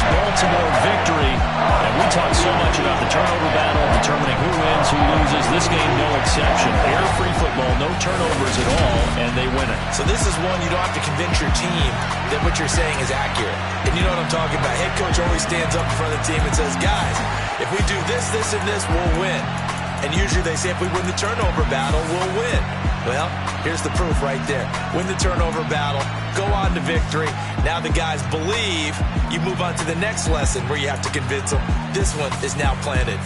Baltimore victory. And we talk so much about the turnover battle, determining who wins, who loses. This game, no exception. Air-free football, no turnovers at all, and they win it. So this is one you don't have to convince your team that what you're saying is accurate. And you know what I'm talking about. Head coach always stands up in front of the team and says, guys, if we do this, this, and this, we'll win. And usually they say if we win the turnover battle, we'll win. Well, here's the proof right there. Win the turnover battle, go on to victory. Now the guys believe. You move on to the next lesson where you have to convince them. This one is now planted.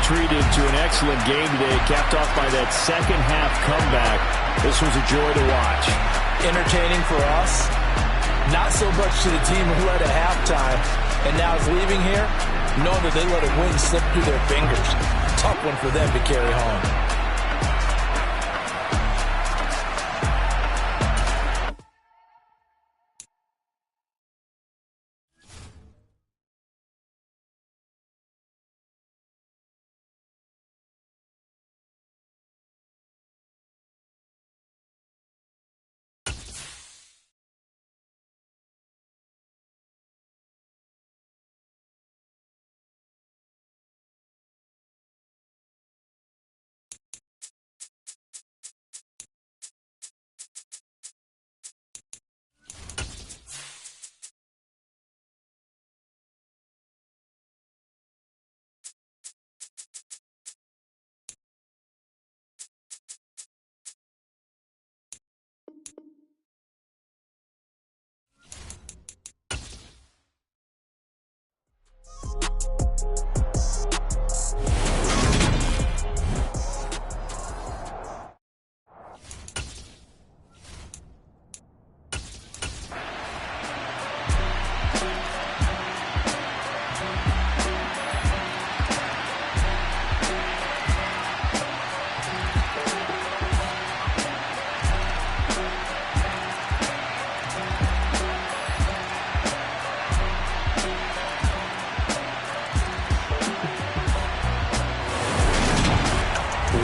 Treated to an excellent game today, capped off by that second half comeback. This was a joy to watch. Entertaining for us, not so much to the team who led at halftime and now is leaving here, knowing that they let a win slip through their fingers. Tough one for them to carry home.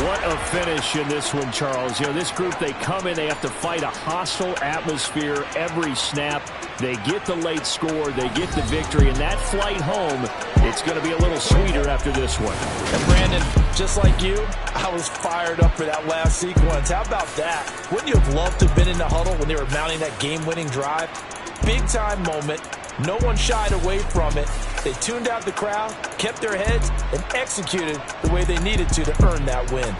What a finish in this one, Charles. You know, this group, they come in, they have to fight a hostile atmosphere every snap. They get the late score, they get the victory, and that flight home, it's going to be a little sweeter after this one. And Brandon, just like you, I was fired up for that last sequence. How about that? Wouldn't you have loved to have been in the huddle when they were mounting that game-winning drive? Big-time moment. No one shied away from it. They tuned out the crowd, kept their heads, and executed the way they needed to earn that win.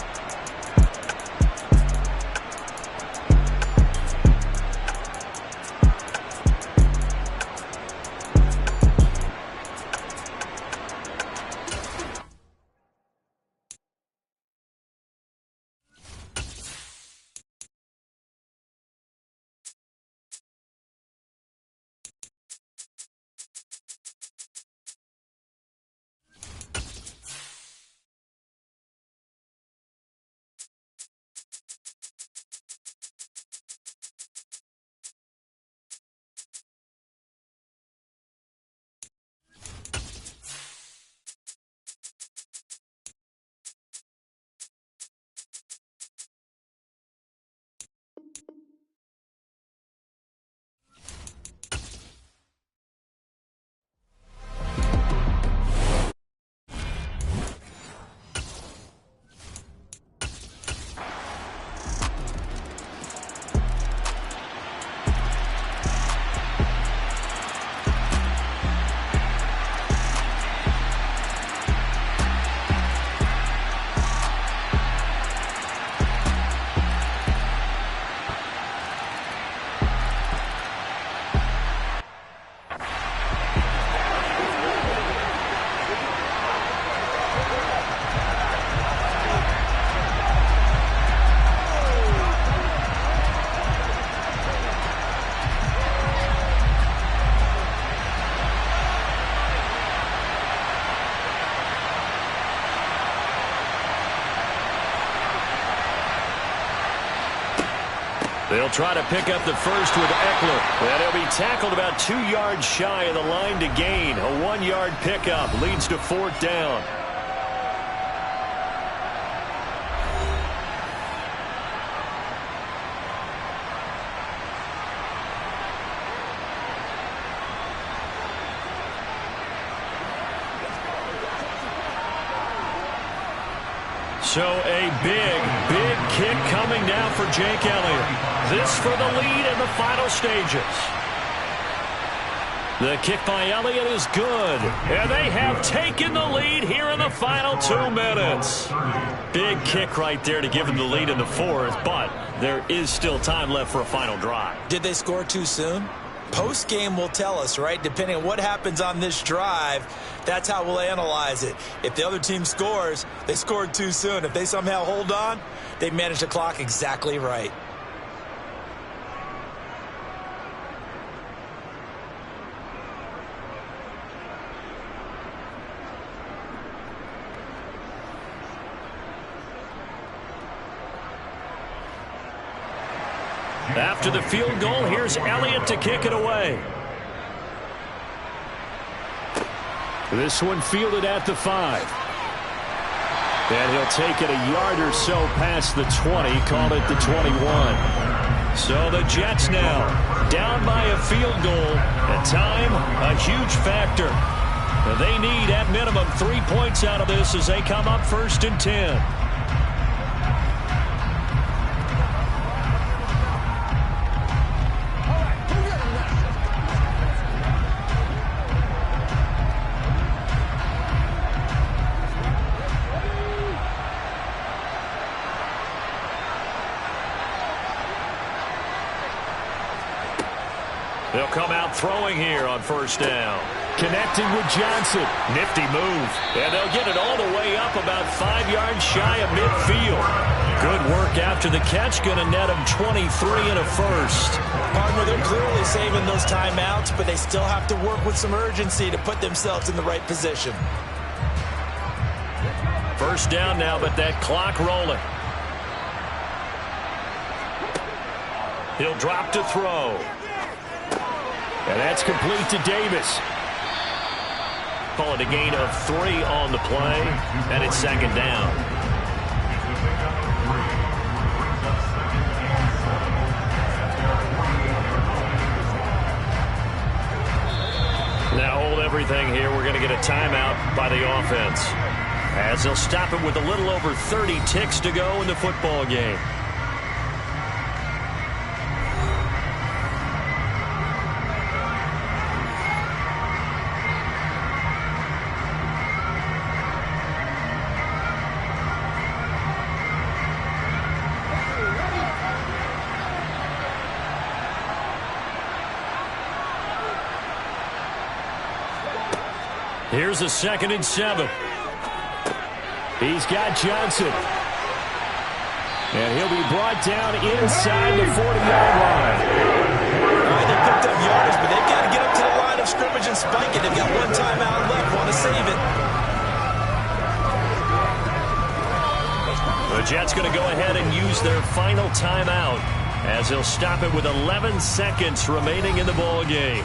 They'll try to pick up the first with Eckler. And he'll be tackled about 2 yards shy of the line to gain. A 1-yard pickup leads to 4th down. So a big kick coming down for Jake Elliott. This for the lead in the final stages. The kick by Elliott is good. And they have taken the lead here in the final 2 minutes. Big kick right there to give them the lead in the 4th, but there is still time left for a final drive. Did they score too soon? Post-game will tell us, right? Depending on what happens on this drive, that's how we'll analyze it. If the other team scores, they scored too soon. If they somehow hold on, they managed the clock exactly right. After the field goal, here's Elliott to kick it away. This one fielded at the 5. And he'll take it a yard or so past the 20, called it the 21. So the Jets now down by a field goal. At time, a huge factor. They need at minimum 3 points out of this as they come up 1st and 10. They'll come out throwing here on 1st down. Connecting with Johnson. Nifty move. And they'll get it all the way up about 5 yards shy of midfield. Good work after the catch. Going to net them 23 and a first. Partner, they're clearly saving those timeouts, but they still have to work with some urgency to put themselves in the right position. 1st down now, but that clock rolling. He'll drop to throw. And that's complete to Davis. Call it a gain of 3 on the play, and it's 2nd down. Now hold everything here. We're going to get a timeout by the offense, as they'll stop it with a little over 30 ticks to go in the football game. Here's a 2nd and 7. He's got Johnson. And he'll be brought down inside the 40-yard line. All right, they picked up yards, but they've got to get up to the line of scrimmage and spike it. They've got 1 timeout left. Want to save it. The Jets going to go ahead and use their final timeout as they'll stop it with 11 seconds remaining in the ball game.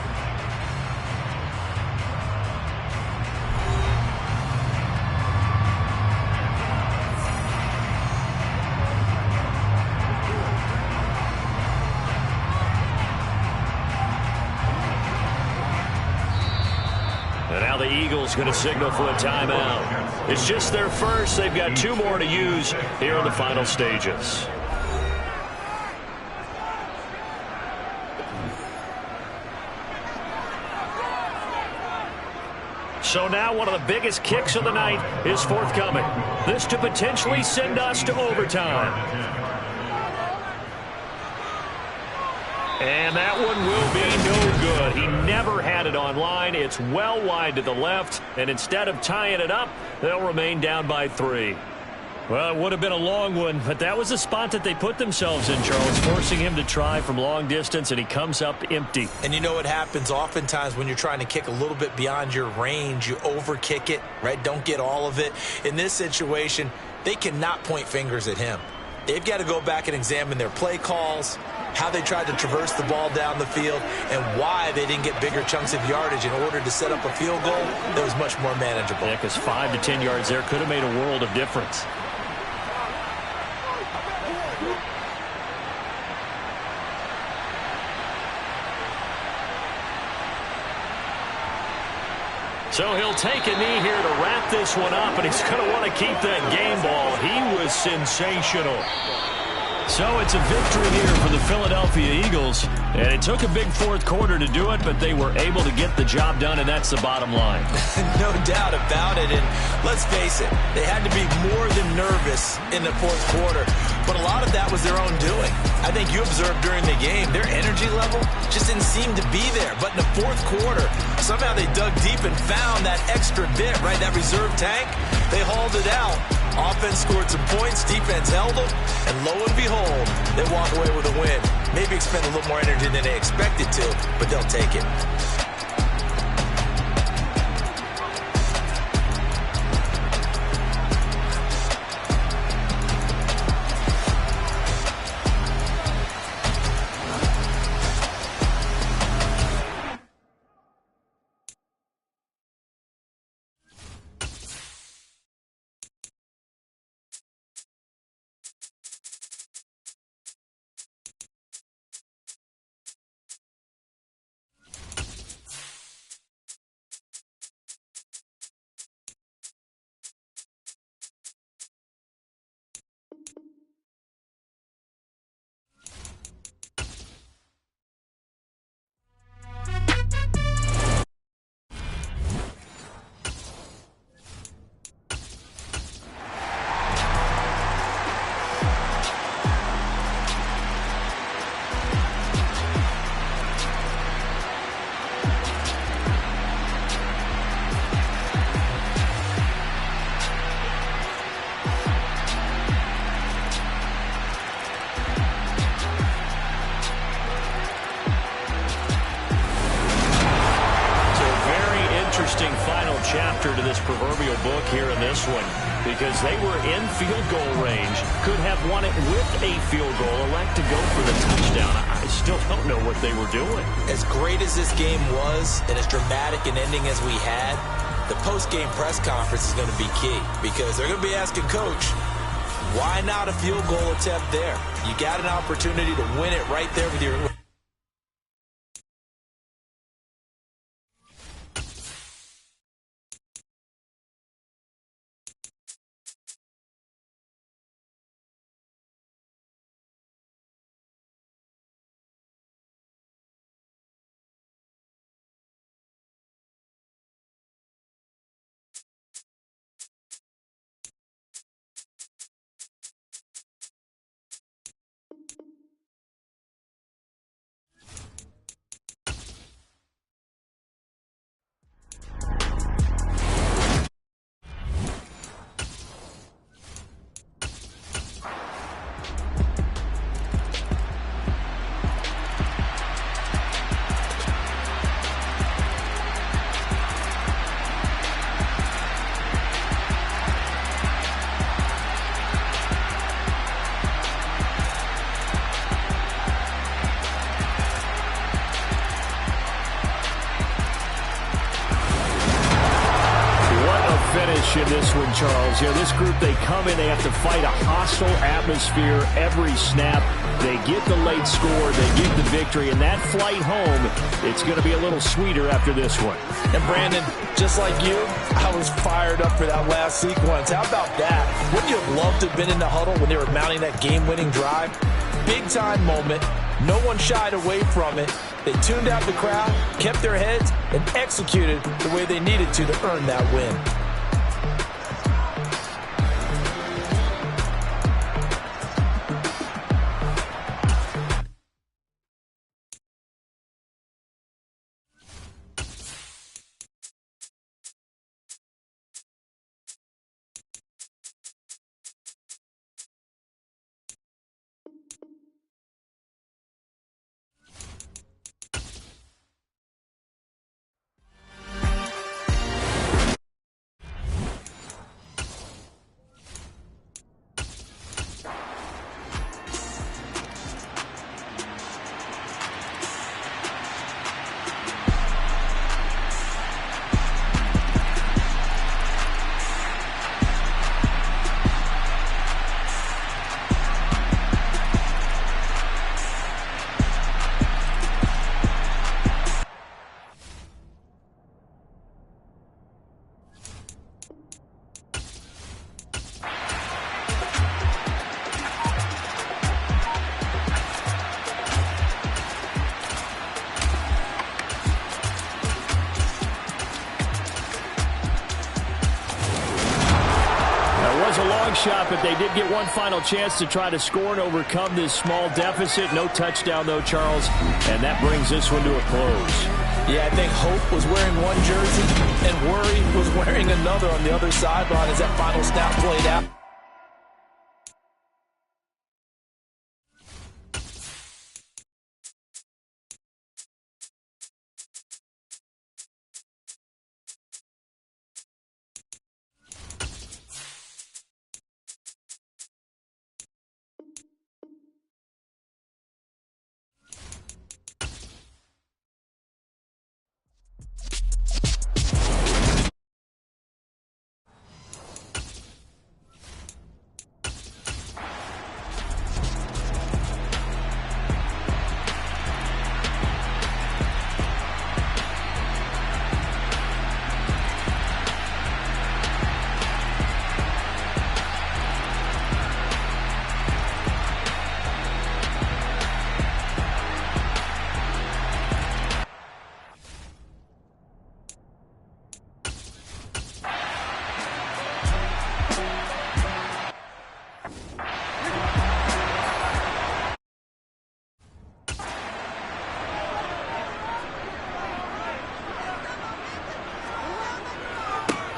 The Eagles going to signal for a timeout. It's just their first. They've got 2 more to use here in the final stages. So now one of the biggest kicks of the night is forthcoming. This to potentially send us to overtime. And that one will be no good. He never had it on line. It's well wide to the left. And instead of tying it up, they'll remain down by 3. Well, it would have been a long one, but that was the spot that they put themselves in, Charles, forcing him to try from long distance, and he comes up empty. And you know what happens oftentimes when you're trying to kick a little bit beyond your range, you overkick it, right? Don't get all of it. In this situation, they cannot point fingers at him. They've got to go back and examine their play calls, how they tried to traverse the ball down the field, and why they didn't get bigger chunks of yardage in order to set up a field goal that was much more manageable. Yeah, because 5 to 10 yards there could have made a world of difference. So he'll take a knee here to wrap this one up, and he's going to want to keep that game ball. He was sensational. So it's a victory here for the Philadelphia Eagles. And it took a big fourth quarter to do it, but they were able to get the job done, and that's the bottom line. No doubt about it. And let's face it, they had to be more than nervous in the fourth quarter. But a lot of that was their own doing. I think you observed during the game, their energy level just didn't seem to be there. But in the fourth quarter, somehow they dug deep and found that extra bit, right? That reserve tank. They hauled it out. Offense scored some points, defense held them, and lo and behold, they walk away with a win. Maybe expend a little more energy than they expected to, but they'll take it. Final chapter to this proverbial book here in this one, because they were in field goal range, could have won it with a field goal, elect to go for the touchdown. I still don't know what they were doing. As great as this game was, and as dramatic an ending as we had, the post-game press conference is going to be key, because they're going to be asking Coach, why not a field goal attempt there? You got an opportunity to win it right there with your... In this one, Charles. You know, this group, they come in, they have to fight a hostile atmosphere every snap. They get the late score, they get the victory, and that flight home, it's going to be a little sweeter after this one. And Brandon, just like you, I was fired up for that last sequence. How about that? Wouldn't you have loved to have been in the huddle when they were mounting that game-winning drive? Big-time moment. No one shied away from it. They tuned out the crowd, kept their heads, and executed the way they needed to earn that win. was a long shot, but they did get one final chance to try to score and overcome this small deficit. No touchdown, though, Charles, and that brings this one to a close. Yeah, I think hope was wearing one jersey and worry was wearing another on the other sideline as that final snap played out.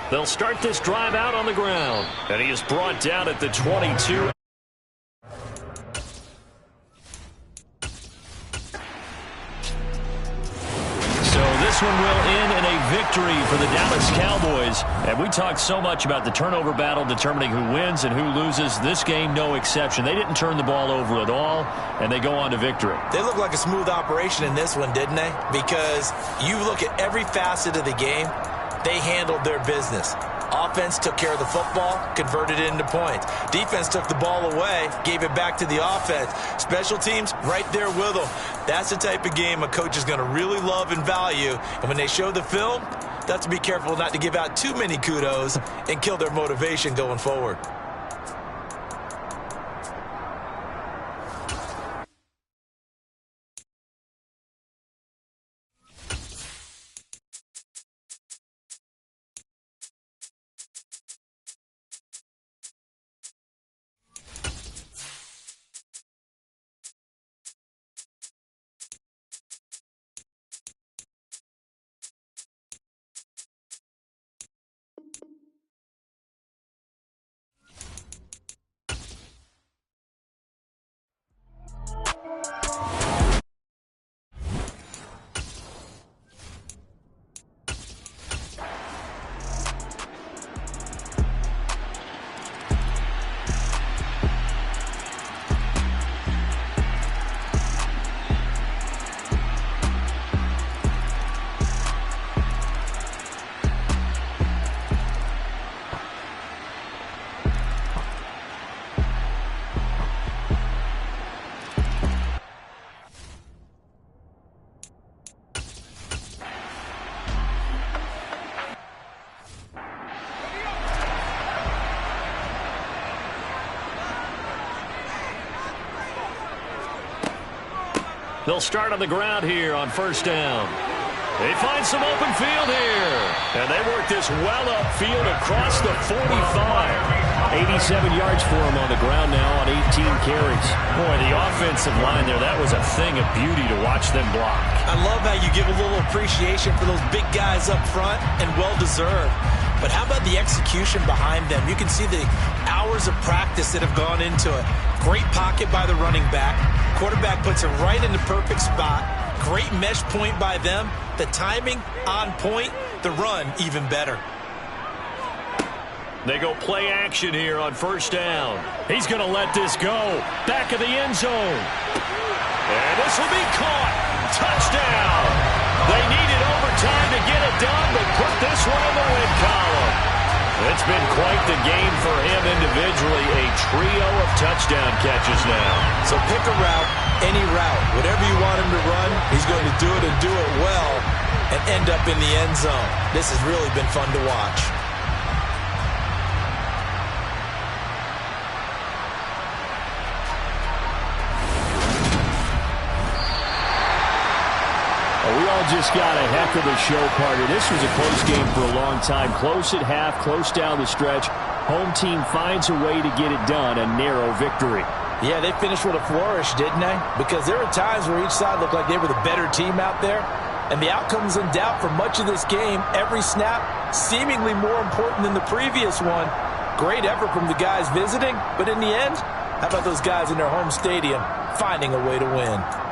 They'll start this drive out on the ground. And he is brought down at the 22. This one will end in a victory for the Dallas Cowboys. And we talked so much about the turnover battle determining who wins and who loses. This game, no exception. They didn't turn the ball over at all, and they go on to victory. They look like a smooth operation in this one, didn't they? Because you look at every facet of the game, they handled their business. Offense took care of the football, converted it into points. Defense took the ball away, gave it back to the offense. Special teams, right there with them. That's the type of game a coach is going to really love and value. And when they show the film, they have to be careful not to give out too many kudos and kill their motivation going forward. They'll start on the ground here on first down. They find some open field here. And they work this well upfield across the 45. 87 yards for him on the ground now on 18 carries. Boy, the offensive line there, that was a thing of beauty to watch them block. I love how you give a little appreciation for those big guys up front, and well-deserved. But how about the execution behind them? You can see the hours of practice that have gone into it. Great pocket by the running back. Quarterback puts it right in the perfect spot. Great mesh point by them. The timing on point. The run even better. They go play action here on first down. He's going to let this go. Back of the end zone. And this will be caught. Touchdown. They needed overtime to get it done, but put this one in the win column. It's been quite the game for him individually. A trio of touchdown catches now. So pick a route, any route. Whatever you want him to run, he's going to do it and do it well and end up in the end zone. This has really been fun to watch. We all just got a heck of a show, partner. This was a close game for a long time. Close at half, close down the stretch. Home team finds a way to get it done, a narrow victory. Yeah, they finished with a flourish, didn't they? Because there were times where each side looked like they were the better team out there. And the outcome was in doubt for much of this game. Every snap seemingly more important than the previous one. Great effort from the guys visiting. But in the end, how about those guys in their home stadium finding a way to win?